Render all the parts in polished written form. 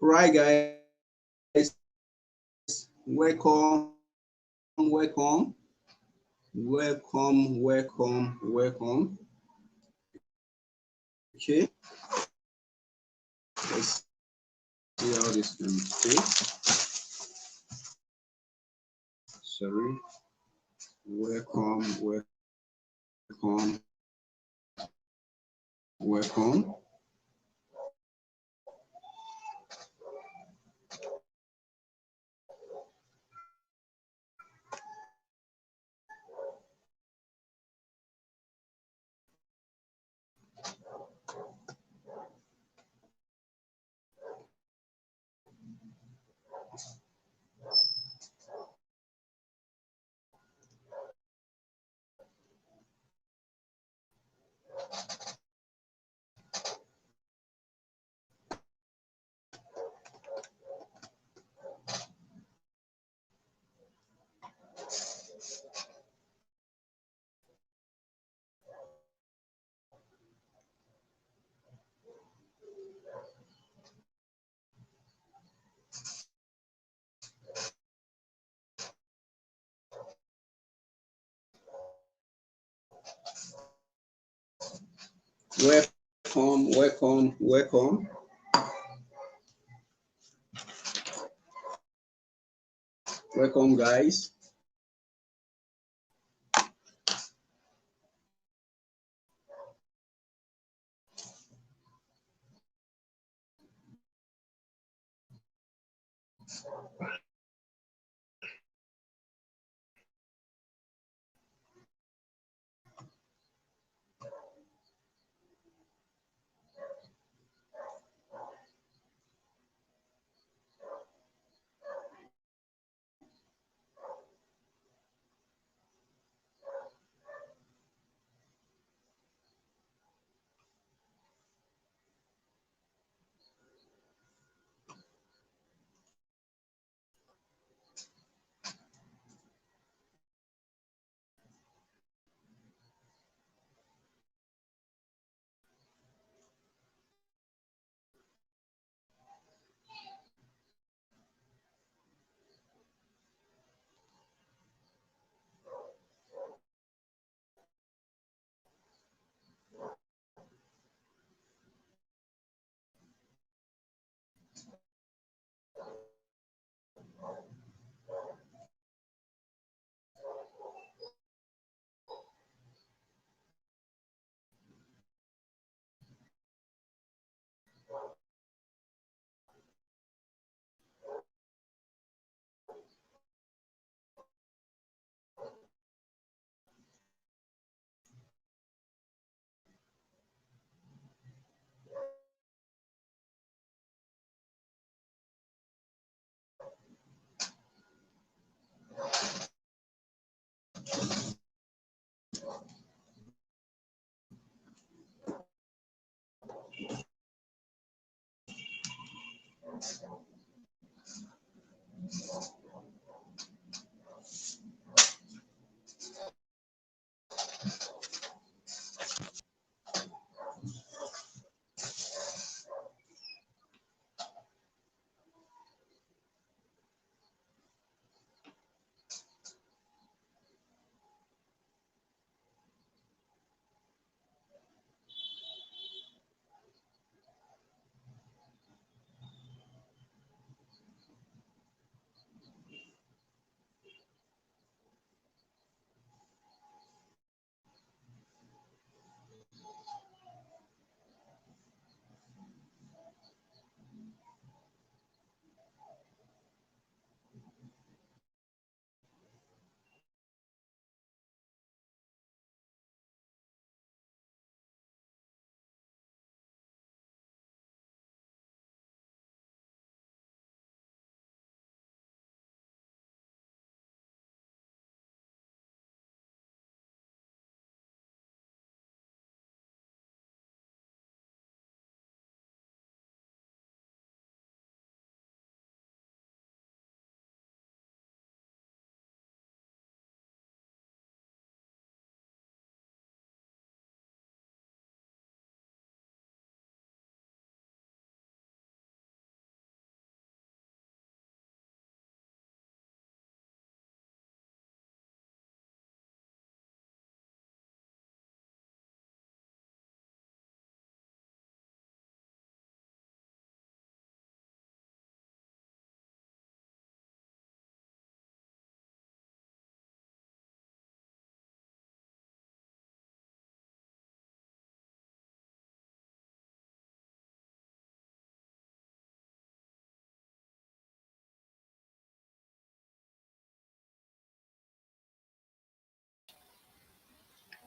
Right, guys, welcome, welcome, welcome, welcome, welcome. Okay, let's see how this can fit. Sorry, welcome, welcome, welcome. Welcome, welcome, welcome. Welcome, guys.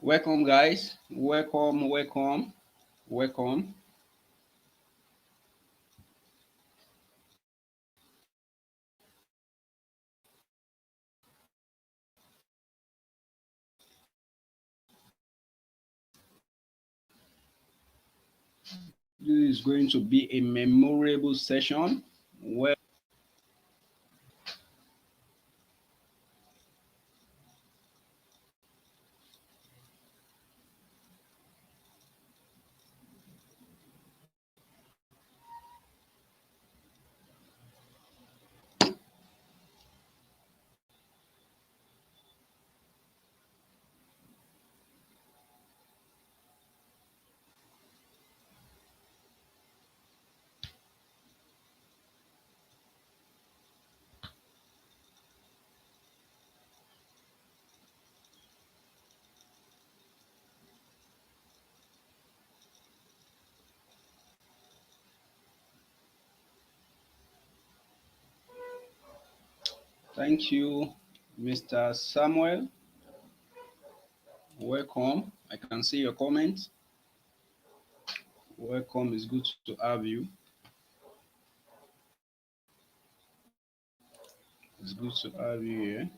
Welcome, guys. Welcome, welcome, welcome. This is going to be a memorable session. Well, thank you, Mr. Samuel. Welcome. I can see your comments. Welcome. It's good to have you. It's good to have you here.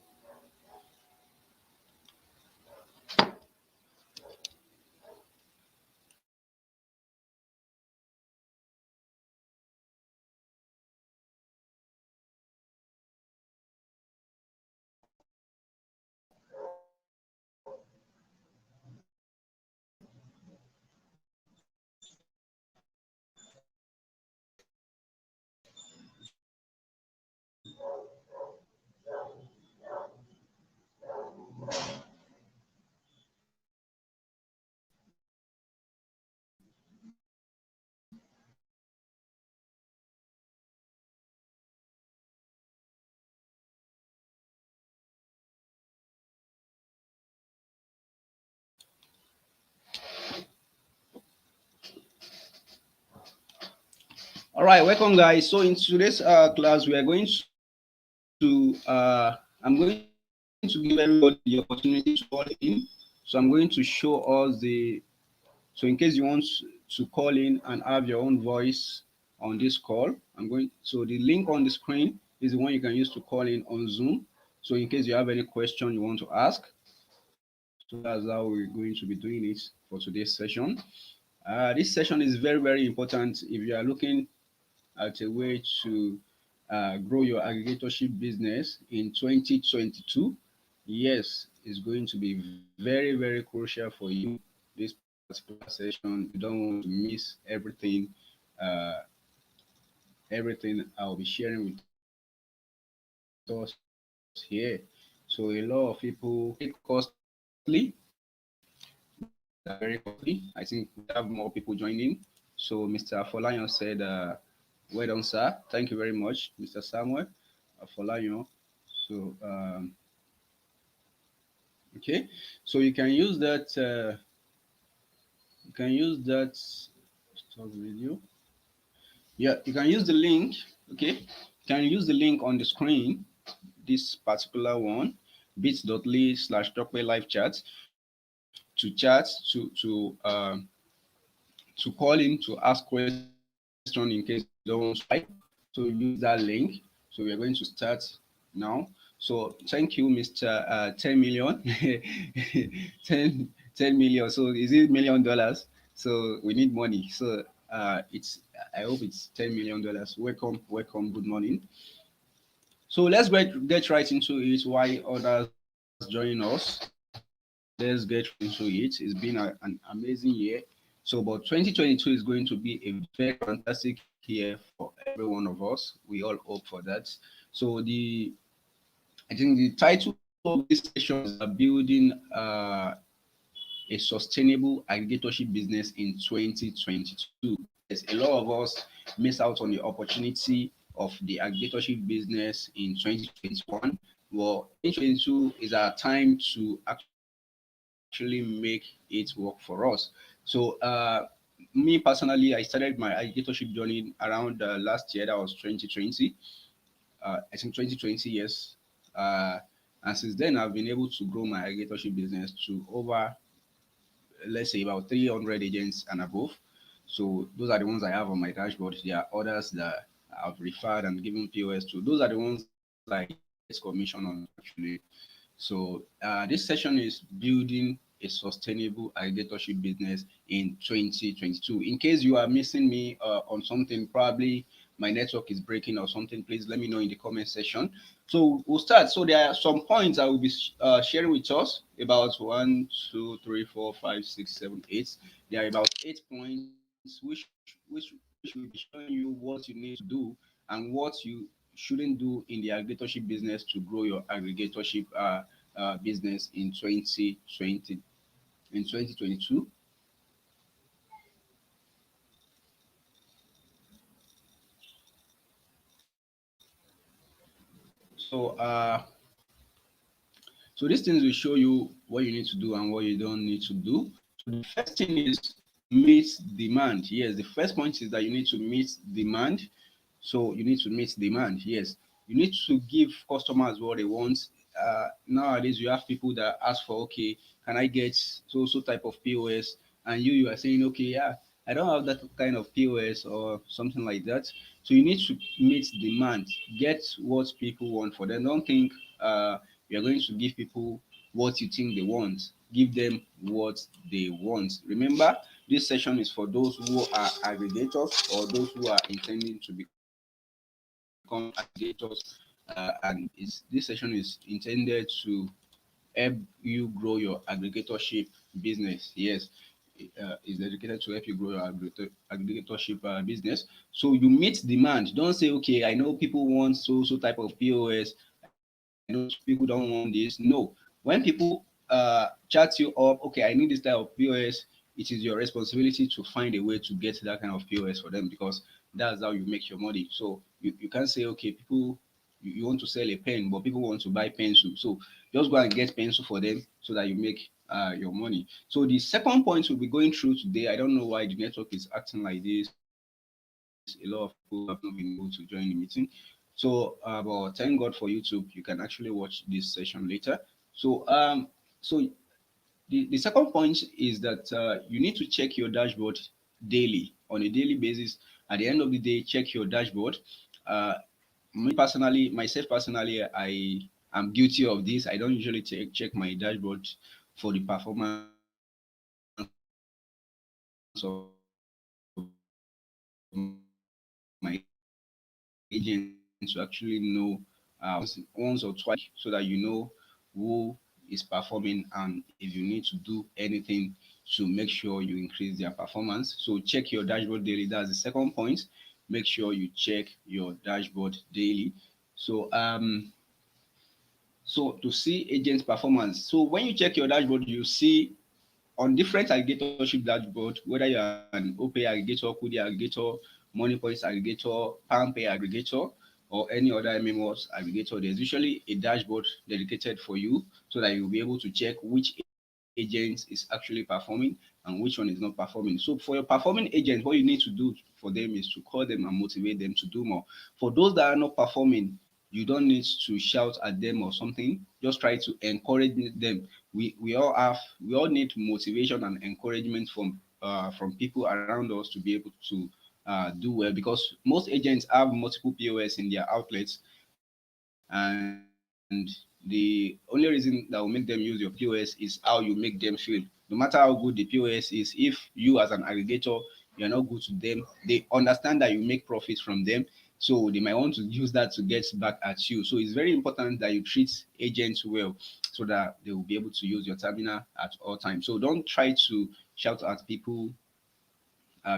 All right, welcome, guys. So in today's class, we are going I'm going to give everybody the opportunity to call in. So I'm going to show us so in case you want to call in and have your own voice on this call, so the link on the screen is the one you can use to call in on Zoom. So in case you have any question you want to ask, so that's how we're going to be doing it for today's session. This session is very, very important if you are looking at a way to grow your aggregatorship business in 2022. Yes, it's going to be very, very crucial for you. This particular session, you don't want to miss uh, everything I'll be sharing with us here. So a lot of people, costly, they are very costly. I think we have more people joining. So Mr. Folayan said, well done, sir. Thank you very much, Mr. Samuel Folayan. So, okay. So you can use that, stop video. Yeah, you can use the link, okay? You can use the link on the screen, this particular one, bit.ly/talkway live chat to call in to ask question in case you don't want to type. So use that link. So we are going to start now. So thank you, Mr. 10 million. 10 million. So is it $1 million? So we need money. So it's I hope it's $10 million. Welcome, welcome, good morning. So let's get right into it. Why others join us? Let's get right into it. It's been an amazing year. So, but 2022 is going to be a very fantastic year for every one of us. We all hope for that. So, I think the title of this session is building a sustainable aggregatorship business in 2022. Yes, a lot of us miss out on the opportunity of the aggregatorship business in 2021. Well, 2022 is our time to actually make it work for us. So, me personally, I started my aggregatorship journey around last year. That was 2020. I think 2020, yes. Uh, and since then, I've been able to grow my aggregatorship business to over let's say about 300 agents and above. So those are the ones I have on my dashboard. There are others that I've referred and given POS to. Those are the ones I get commission on actually. So this session is building a sustainable aggregatorship business in 2022. In case you are missing me on something, probably my network is breaking or something, please let me know in the comment section. So we'll start. So there are some points I will be sharing with us about 1, 2, 3, 4, 5, 6, 7, 8. There are about 8 points which will be showing you what you need to do and what you shouldn't do in the aggregatorship business to grow your aggregatorship business in 2020 in 2022. So so these things will show you what you need to do and what you don't need to do. So the first thing is meet demand. Yes, the first point is that you need to meet demand. So you need to meet demand. Yes, you need to give customers what they want. Nowadays, you have people that ask for, okay, can I get so type of POS? And you are saying, okay, yeah, I don't have that kind of POS or something like that. So you need to meet demand. Get what people want for them. Don't think you are going to give people what you think they want. Give them what they want. Remember, this session is for those who are aggregators or those who are intending to become aggregators. And this session is intended to help you grow your aggregatorship business. Yes, is dedicated to help you grow your aggregatorship business. So you meet demand. Don't say, okay, I know people want so type of POS. I know people don't want this. No, when people chat you up, okay, I need this type of POS. It is your responsibility to find a way to get that kind of POS for them because that's how you make your money. So you can't say, okay, people you want to sell a pen, but people want to buy pencil. So just go and get pencil for them so that you make your money. So the second point we'll be going through today, I don't know why the network is acting like this. A lot of people have not been able to join the meeting. So, but thank God for YouTube. You can actually watch this session later. So, so the second point is that you need to check your dashboard daily on a daily basis. At the end of the day, check your dashboard. Uh, myself personally, I am guilty of this. I don't usually check my dashboard for the performance of my agents to actually know who is performing and if you need to do anything so that you know once or twice so that you know who is performing and if you need to do anything to make sure you increase their performance. So check your dashboard daily. That's the second point. Make sure you check your dashboard daily. So so to see agent performance. So when you check your dashboard, you see on different aggregatorship dashboard, whether you're an OPay aggregator, Kudi aggregator, MoneyPoints aggregator, PalmPay aggregator, or any other MMOs aggregator, there's usually a dashboard dedicated for you so that you'll be able to check which agent is actually performing and which one is not performing. So for your performing agent, what you need to do for them is to call them and motivate them to do more. For those that are not performing, you don't need to shout at them or something. Just try to encourage them. We all need motivation and encouragement from people around us to be able to do well because most agents have multiple POS in their outlets, and the only reason that will make them use your POS is how you make them feel. No matter how good the POS is, if you as an aggregator you're not good to them, they understand that you make profits from them, so they might want to use that to get back at you. So it's very important that you treat agents well so that they will be able to use your terminal at all times. So don't try to shout at people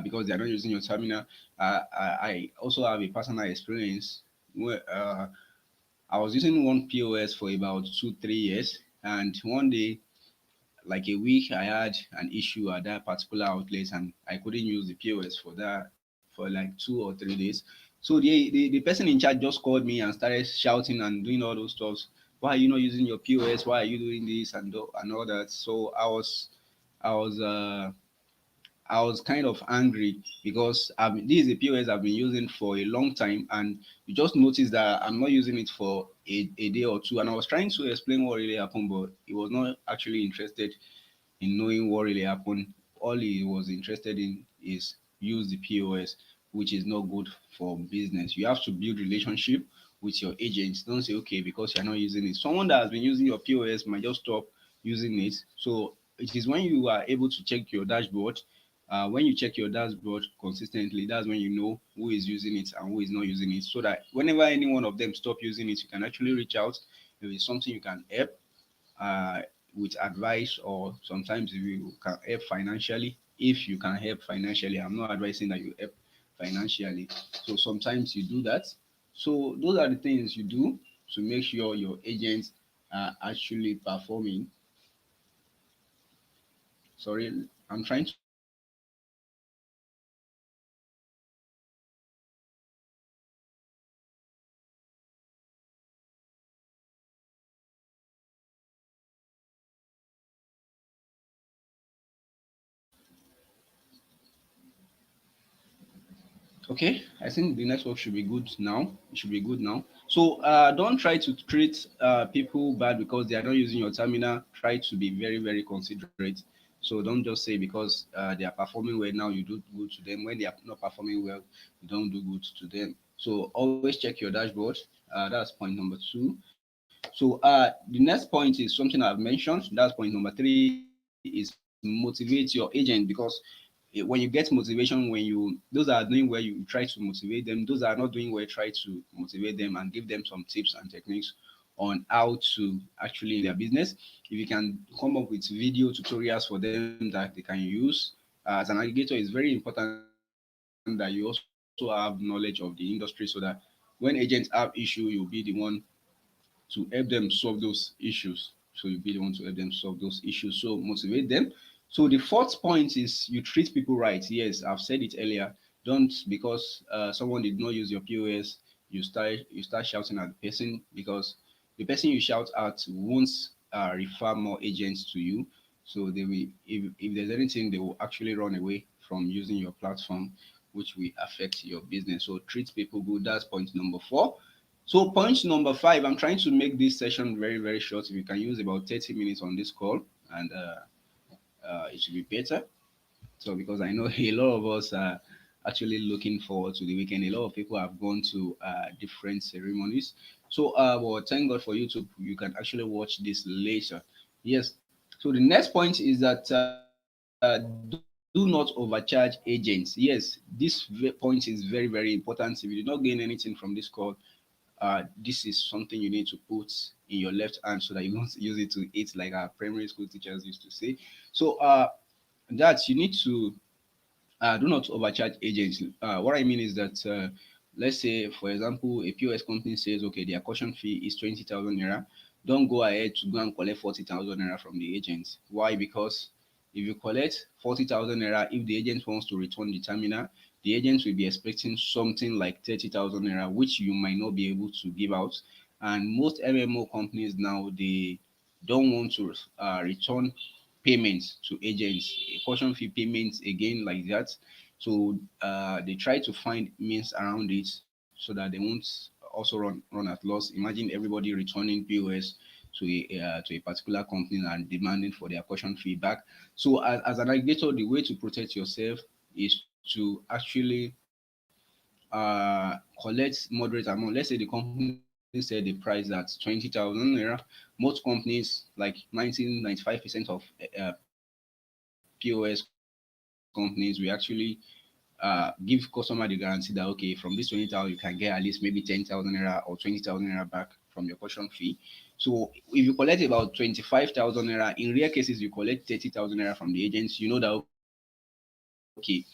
because they're not using your terminal. I also have a personal experience where I was using one POS for about 2, 3 years, and one day, like a week, I had an issue at that particular outlet, and I couldn't use the POS for that for like 2 or 3 days. So the person in charge just called me and started shouting and doing all those stuff. Why are you not using your POS? Why are you doing this and all that? So I was I was kind of angry because this is a POS I've been using for a long time, and you just notice that I'm not using it for a day or two. And I was trying to explain what really happened, but he was not actually interested. in knowing what really happened. All he was interested in is use the POS, which is not good for business. You have to build relationship with your agents. Don't say, okay, because you're not using it. Someone that has been using your POS might just stop using it. So it is when you are able to check your dashboard. When you check your dashboard consistently, that's when you know who is using it and who is not using it. So that whenever any one of them stop using it, you can actually reach out. If it's something you can help, uh, with advice, or sometimes if you can help financially. If you can help financially, I'm not advising that you help financially. So sometimes you do that. So those are the things you do to make sure your agents are actually performing. Sorry, I'm trying to make this session very short because I know a lot of us are actually looking forward to the weekend. So okay, I think the network should be good now. It should be good now. So don't try to treat people bad because they are not using your terminal. Try to be very, very considerate. So don't just say because they are performing well now you do good to them. When they are not performing well, you don't do good to them. So always check your dashboard. That's point number two. So the next point is something I've mentioned. That's point number three is motivate your agent because when you get motivation, when you those are doing well, you try to motivate them. Those are not doing well, try to motivate them and give them some tips and techniques on how to actually in their business. If you can come up with video tutorials for them that they can use as an aggregator, it's very important that you also have knowledge of the industry so that when agents have issue, you'll be the one to help them solve those issues. So you'll be the one to help them solve those issues. So motivate them. So the fourth point is you treat people right. Yes, I've said it earlier. Don't because someone did not use your POS, you start shouting at the person because the person you shout at won't refer more agents to you. So they will if there's anything they will actually run away from using your platform, which will affect your business. So treat people good. That's point number four. So point number five, I'm trying to make this session very, very short. If you can use about 30 minutes on this call, and it should be better. So because I know a lot of us are actually looking forward to the weekend. A lot of people have gone to different ceremonies. So well, thank God for YouTube. You can actually watch this later. Yes. So the next point is that do not overcharge agents. Yes, this point is very, very important. If you did not gain anything from this call, this is something you need to put in your left hand so that you don't use it to eat like our primary school teachers used to say. So that you need to do not overcharge agents. What I mean is that let's say, for example, a POS company says, okay, their caution fee is 20,000 naira. Don't go ahead to go and collect 40,000 naira from the agents. Why? Because if you collect 40,000 naira, if the agent wants to return the terminal, the agents will be expecting something like 30,000 naira, which you might not be able to give out. And most MMO companies now, they don't want to return payments to agents, caution fee payments again like that. So they try to find means around it so that they won't also run at loss. Imagine everybody returning POS to a particular company and demanding for their caution fee back. So as an aggregator, the way to protect yourself is to actually collect moderate amount. Let's say the company said the price at 20,000 naira. Most companies, like 95% of POS companies, we actually give customer the guarantee that okay, from this 20,000 you can get at least maybe 10,000 naira or 20,000 naira back from your caution fee. So if you collect about 25,000 naira, in rare cases you collect 30,000 naira from the agents, you know that okay,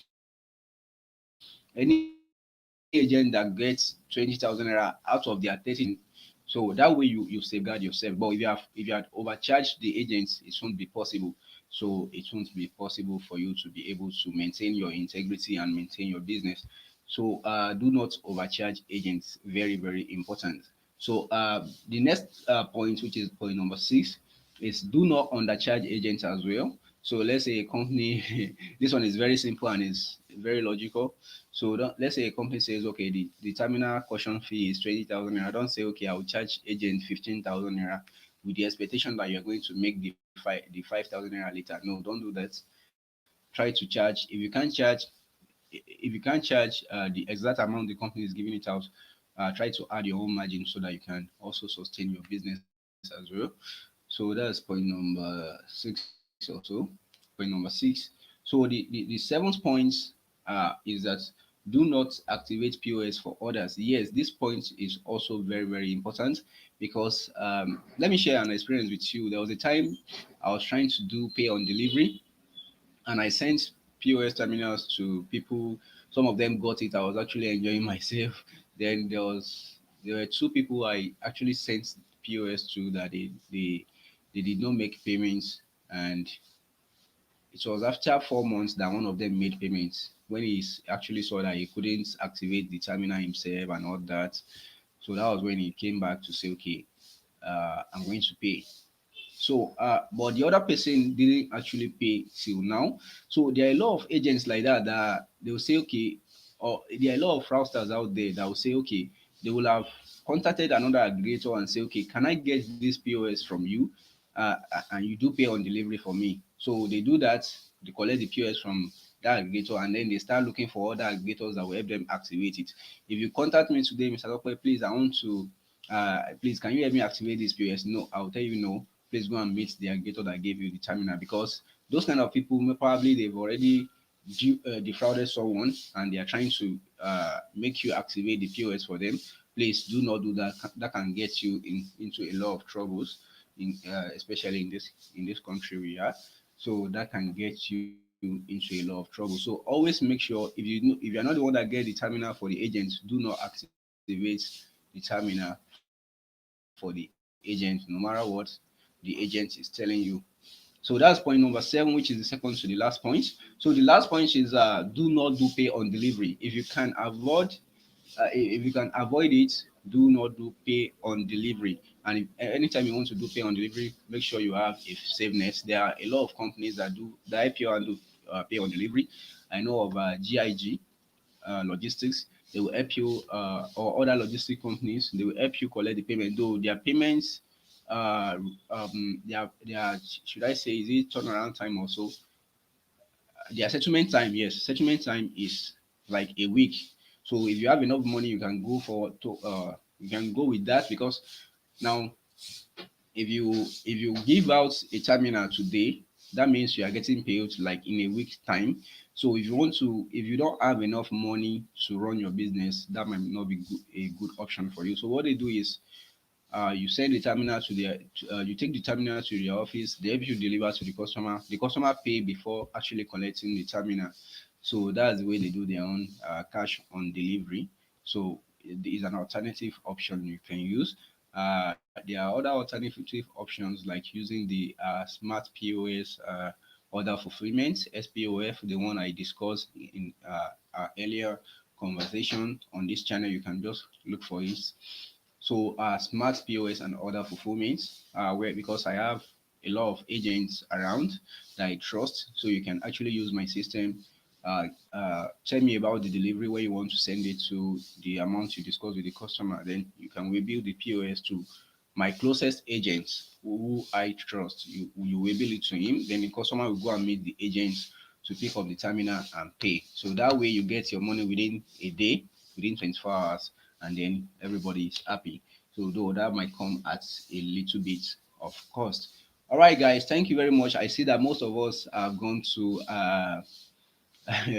any agent that gets 20,000 naira out of their 30,000, so that way you safeguard yourself. But if you have overcharged the agents, it won't be possible. So it won't be possible for you to be able to maintain your integrity and maintain your business. So do not overcharge agents. Very, very important. So the next point, which is point number six, is do not undercharge agents as well. So let's say a company, this one is very simple and is very logical. So let's say a company says, okay, the terminal caution fee is 20,000 naira. Don't say, okay, I will charge agent 15,000 naira. with the expectation that you're going to make the 5,000 naira later. No, don't do that. Try to charge. If you can't charge the exact amount the company is giving it out, try to add your own margin so that you can also sustain your business as well. So that's point number six also. Point number six. So the seventh point is that do not activate POS for others. Yes, this point is also very, very important because let me share an experience with you. There was a time I was trying to do pay on delivery and I sent POS terminals to people. Some of them got it. I was actually enjoying myself. Then there were two people I actually sent POS to that they did not make payments, and it was after 4 months that one of them made payments when he actually saw that he couldn't activate the terminal himself and all that. So that was when he came back to say, okay, I'm going to pay. So, but the other person didn't actually pay till now. So there are a lot of agents like that that they will say, okay, or there are a lot of fraudsters out there that will say, okay, they will have contacted another aggregator and say, okay, can I get this POS from you? And you do pay on delivery for me. So they do that, they collect the POS from that aggregator, and then they start looking for other aggregators that will help them activate it. If you contact me today, Mr. Lope, please, I want to, please, can you help me activate this POS? No, I'll tell you no. Please go and meet the aggregator that gave you the terminal, because those kind of people probably they've already defrauded someone and they are trying to make you activate the POS for them. Please do not do that. That can get you into a lot of troubles, especially in this country we are. So that can get you into a lot of trouble. So always make sure if you're not the one that get the terminal for the agent, do not activate the terminal for the agent, no matter what the agent is telling you. So that's point number seven, which is the second to the last point. So the last point is do not do pay on delivery. If you can avoid if you can avoid it, do not do pay on delivery. And if, anytime you want to do pay on delivery, make sure you have a safe net. There are a lot of companies that do the IPO and do pay on delivery. I know of GIG logistics. They will help you, or other logistic companies. They will help you collect the payment. Though their payments, their should I say, is it turnaround time also? Their settlement time, yes, settlement time is like a week. So if you have enough money, you can go for to you can go with that, because now if you give out a terminal today, that means you are getting paid like in a week's time. So if you don't have enough money to run your business, that might not be a good option for you. So what they do is you send the terminal to you take the terminal to the office, they help you deliver to the customer. The customer pay before actually collecting the terminal. So that's the way they do their own cash on delivery. So it is an alternative option you can use. There are other alternative options like using the smart POS order fulfillment, SPOF, the one I discussed in our earlier conversation on this channel. You can just look for it. So smart POS and order fulfillment, where because I have a lot of agents around that I trust, so you can actually use my system. Tell me about the delivery, where you want to send it to, the amount you discuss with the customer. Then you can rebuild the POS to my closest agents who I trust. You will bill it to him. Then the customer will go and meet the agents to pick up the terminal and pay. So that way you get your money within a day, within 24 hours, and then everybody is happy. So though that might come at a little bit of cost. All right, guys, thank you very much. I see that most of us have gone to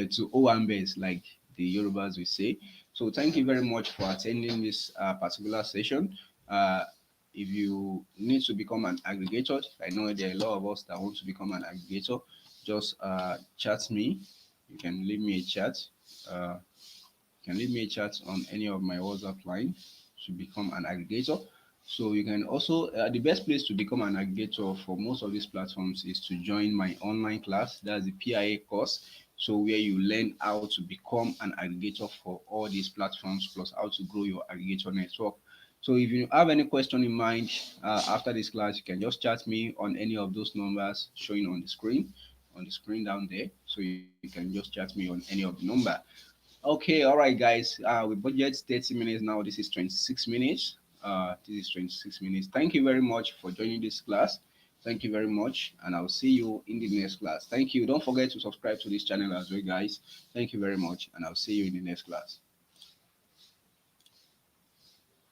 to Owambes, like the Yorubas will say. So thank you very much for attending this particular session. Uh, if you need to become an aggregator, I know there are a lot of us that want to become an aggregator. Just chat me. You can leave me a chat. Uh, you can leave me a chat on any of my WhatsApp line to become an aggregator. So you can also the best place to become an aggregator for most of these platforms is to join my online class. That's the PIA course. So where you learn how to become an aggregator for all these platforms, plus how to grow your aggregator network. So if you have any question in mind after this class, you can just chat me on any of those numbers showing on the screen down there. So you can just chat me on any of the number. Okay, all right, guys. We budget 30 minutes now. This is 26 minutes. This is 26 minutes. Thank you very much for joining this class. Thank you very much, and I'll see you in the next class. Thank you. Don't forget to subscribe to this channel as well, guys. Thank you very much, and I'll see you in the next class.